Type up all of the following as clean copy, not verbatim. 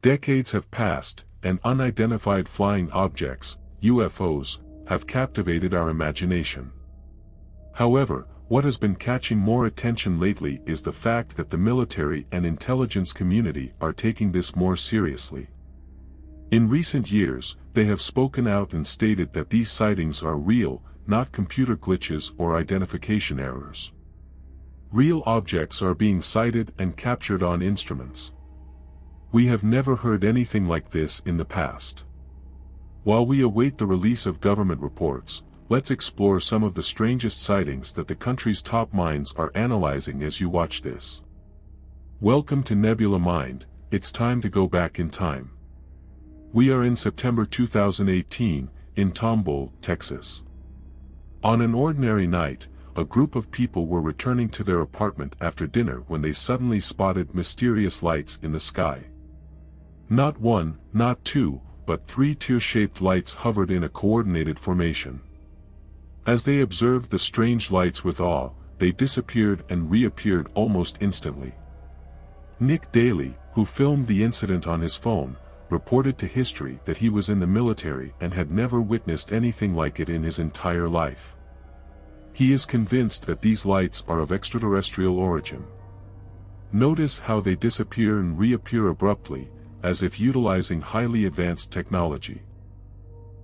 Decades have passed, and unidentified flying objects, UFOs, have captivated our imagination. However, what has been catching more attention lately is the fact that the military and intelligence community are taking this more seriously. In recent years, they have spoken out and stated that these sightings are real, not computer glitches or identification errors. Real objects are being sighted and captured on instruments. We have never heard anything like this in the past. While we await the release of government reports, let's explore some of the strangest sightings that the country's top minds are analyzing as you watch this. Welcome to Nebula Mind. It's time to go back in time. We are in September 2018, in Tomball, Texas. On an ordinary night, a group of people were returning to their apartment after dinner when they suddenly spotted mysterious lights in the sky. Not one, not two, but three tear-shaped lights hovered in a coordinated formation. As they observed the strange lights with awe, they disappeared and reappeared almost instantly. Nick Daly, who filmed the incident on his phone, reported to History that he was in the military and had never witnessed anything like it in his entire life. He is convinced that these lights are of extraterrestrial origin. Notice how they disappear and reappear abruptly, as if utilizing highly advanced technology.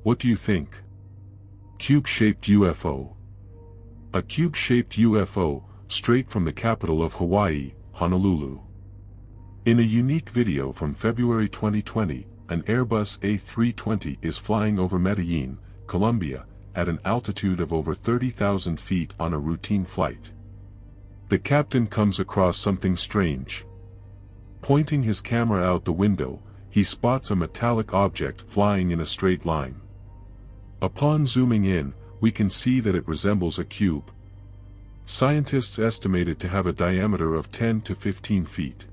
What do you think? Cube-shaped UFO. A cube-shaped UFO, straight from the capital of Hawaii, Honolulu. In a unique video from February 2020, an Airbus A320 is flying over Medellin, Colombia, at an altitude of over 30,000 feet on a routine flight. The captain comes across something strange. Pointing his camera out the window, he spots a metallic object flying in a straight line. Upon zooming in, we can see that it resembles a cube. Scientists estimate it to have a diameter of 10 to 15 feet.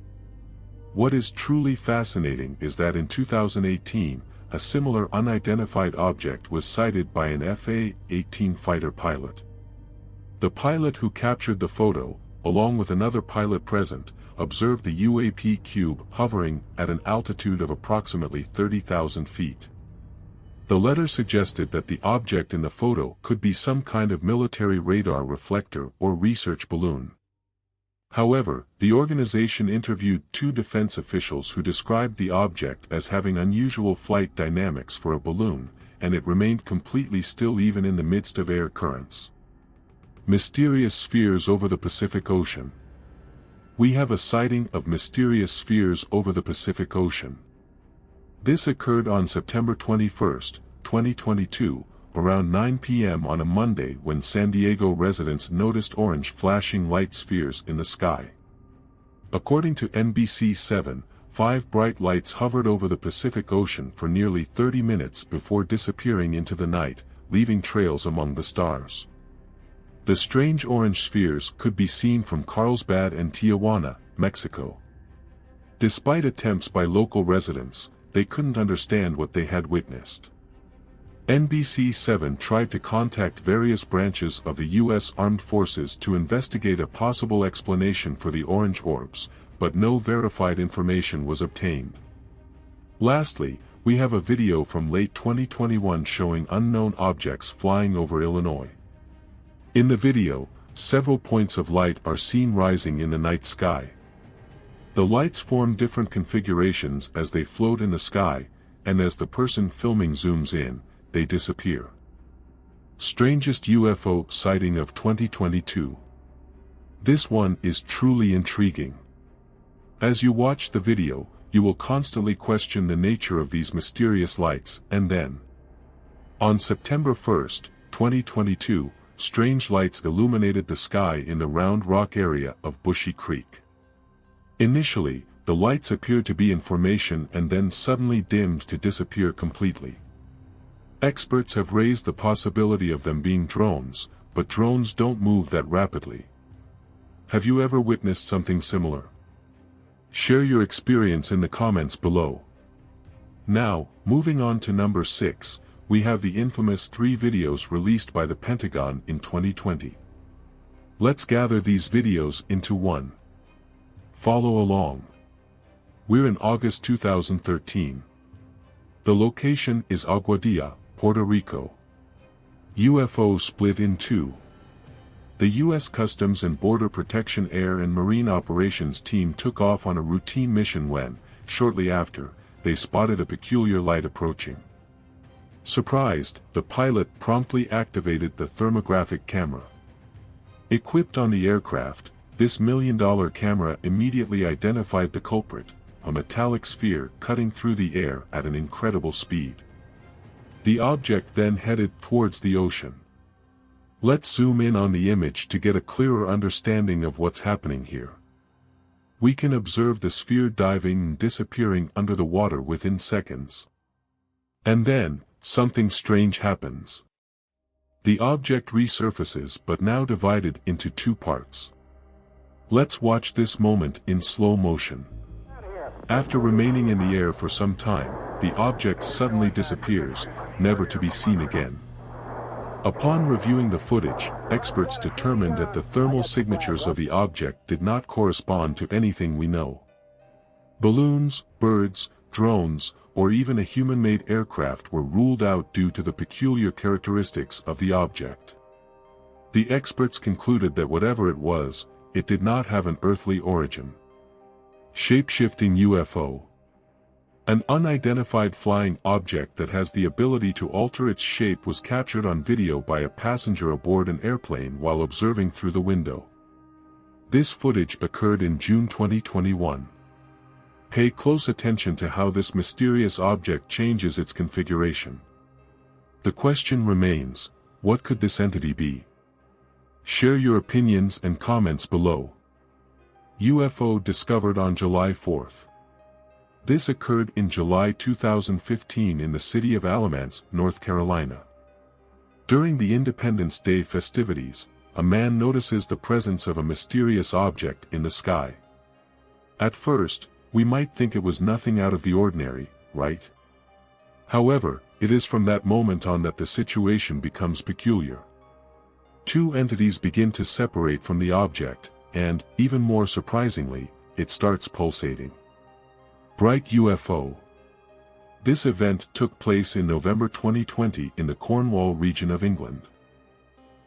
What is truly fascinating is that in 2018, a similar unidentified object was sighted by an FA-18 fighter pilot. The pilot who captured the photo, along with another pilot present, observed the UAP cube hovering at an altitude of approximately 30,000 feet. The letter suggested that the object in the photo could be some kind of military radar reflector or research balloon. However, the organization interviewed two defense officials who described the object as having unusual flight dynamics for a balloon, and it remained completely still even in the midst of air currents. Mysterious spheres over the Pacific Ocean. We have a sighting of mysterious spheres over the Pacific Ocean. This occurred on September 21, 2022, around 9 p.m. on a Monday when San Diego residents noticed orange flashing light spheres in the sky. According to NBC7, 5 bright lights hovered over the Pacific Ocean for nearly 30 minutes before disappearing into the night, leaving trails among the stars. The strange orange spheres could be seen from Carlsbad and Tijuana, Mexico. Despite attempts by local residents, they couldn't understand what they had witnessed. NBC7 tried to contact various branches of the U.S. Armed Forces to investigate a possible explanation for the orange orbs, but no verified information was obtained. Lastly, we have a video from late 2021 showing unknown objects flying over Illinois. In the video, several points of light are seen rising in the night sky. The lights form different configurations as they float in the sky, and as the person filming zooms in, they disappear. Strangest UFO sighting of 2022. This one is truly intriguing. As you watch the video, you will constantly question the nature of these mysterious lights, and then, on September 1, 2022, strange lights illuminated the sky in the Round Rock area of Bushy Creek. Initially, the lights appeared to be in formation and then suddenly dimmed to disappear completely. Experts have raised the possibility of them being drones, but drones don't move that rapidly. Have you ever witnessed something similar? Share your experience in the comments below. Now, moving on to number 6, we have the infamous 3 videos released by the Pentagon in 2020. Let's gather these videos into one. Follow along. We're in August 2013. The location is Aguadilla, Puerto Rico. UFO split in two. The U.S. Customs and Border Protection Air and Marine Operations team took off on a routine mission when, shortly after, they spotted a peculiar light approaching. Surprised, the pilot promptly activated the thermographic camera. Equipped on the aircraft, this million-dollar camera immediately identified the culprit, a metallic sphere cutting through the air at an incredible speed. The object then headed towards the ocean. Let's zoom in on the image to get a clearer understanding of what's happening here. We can observe the sphere diving and disappearing under the water within seconds. And then, something strange happens. The object resurfaces but now divided into two parts. Let's watch this moment in slow motion. After remaining in the air for some time, the object suddenly disappears, never to be seen again. Upon reviewing the footage, experts determined that the thermal signatures of the object did not correspond to anything we know. Balloons, birds, drones, or even a human-made aircraft were ruled out due to the peculiar characteristics of the object. The experts concluded that whatever it was, it did not have an earthly origin. Shape-shifting UFO. An unidentified flying object that has the ability to alter its shape was captured on video by a passenger aboard an airplane while observing through the window. This footage occurred in June 2021. Pay close attention to how this mysterious object changes its configuration. The question remains, what could this entity be? Share your opinions and comments below. UFO discovered on July 4th. This occurred in July 2015 in the city of Alamance, North Carolina. During the Independence Day festivities, a man notices the presence of a mysterious object in the sky. At first, we might think it was nothing out of the ordinary, right? However, it is from that moment on that the situation becomes peculiar. Two entities begin to separate from the object, and, even more surprisingly, it starts pulsating. Bright UFO. This event took place in November 2020 in the Cornwall region of England.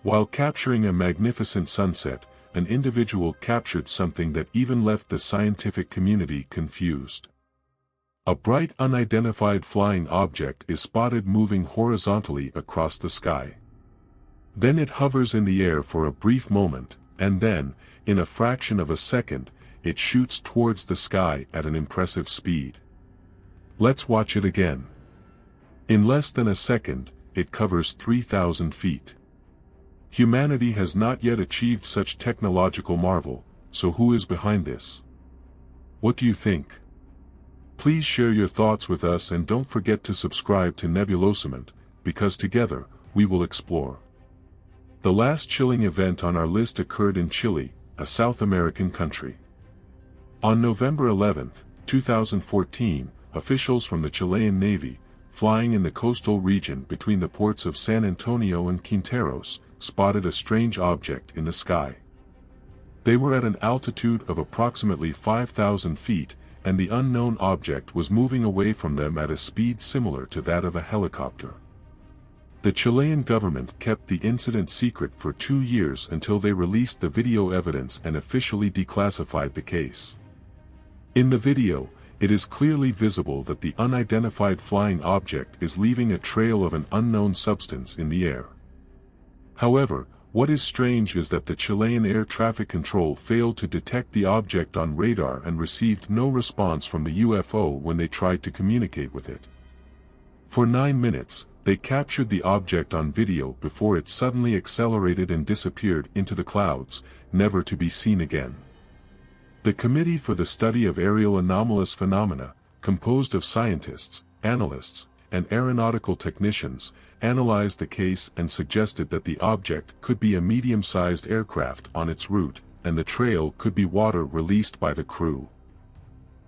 While capturing a magnificent sunset, an individual captured something that even left the scientific community confused. A bright unidentified flying object is spotted moving horizontally across the sky. Then it hovers in the air for a brief moment, and then, in a fraction of a second, it shoots towards the sky at an impressive speed. Let's watch it again. In less than a second, it covers 3,000 feet. Humanity has not yet achieved such technological marvel, so who is behind this? What do you think? Please share your thoughts with us and don't forget to subscribe to Nebulosament, because together, we will explore. The last chilling event on our list occurred in Chile, a South American country. On November 11, 2014, officials from the Chilean Navy, flying in the coastal region between the ports of San Antonio and Quinteros, spotted a strange object in the sky. They were at an altitude of approximately 5,000 feet, and the unknown object was moving away from them at a speed similar to that of a helicopter. The Chilean government kept the incident secret for 2 years until they released the video evidence and officially declassified the case. In the video, it is clearly visible that the unidentified flying object is leaving a trail of an unknown substance in the air. However, what is strange is that the Chilean air traffic control failed to detect the object on radar and received no response from the UFO when they tried to communicate with it. For 9 minutes, they captured the object on video before it suddenly accelerated and disappeared into the clouds, never to be seen again. The Committee for the Study of Aerial Anomalous Phenomena, composed of scientists, analysts, and aeronautical technicians, analyzed the case and suggested that the object could be a medium-sized aircraft on its route, and the trail could be water released by the crew.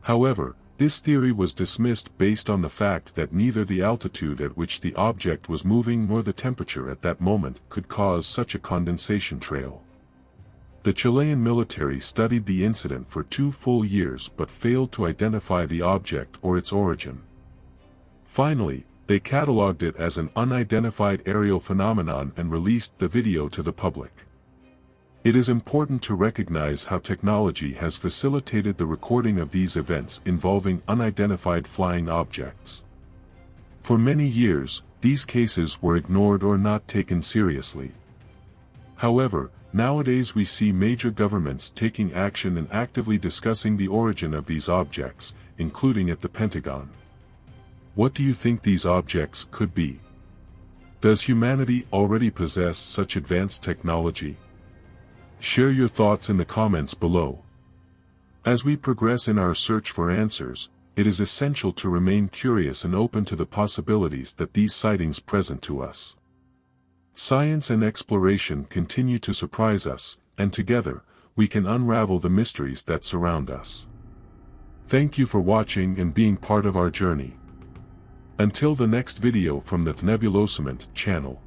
However, this theory was dismissed based on the fact that neither the altitude at which the object was moving nor the temperature at that moment could cause such a condensation trail. The Chilean military studied the incident for 2 full years but failed to identify the object or its origin. Finally, they catalogued it as an unidentified aerial phenomenon and released the video to the public. It is important to recognize how technology has facilitated the recording of these events involving unidentified flying objects. For many years, these cases were ignored or not taken seriously. However, nowadays we see major governments taking action and actively discussing the origin of these objects, including at the Pentagon. What do you think these objects could be? Does humanity already possess such advanced technology? Share your thoughts in the comments below. As we progress in our search for answers, it is essential to remain curious and open to the possibilities that these sightings present to us. Science and exploration continue to surprise us, and together, we can unravel the mysteries that surround us. Thank you for watching and being part of our journey. Until the next video from the Nebulosament channel.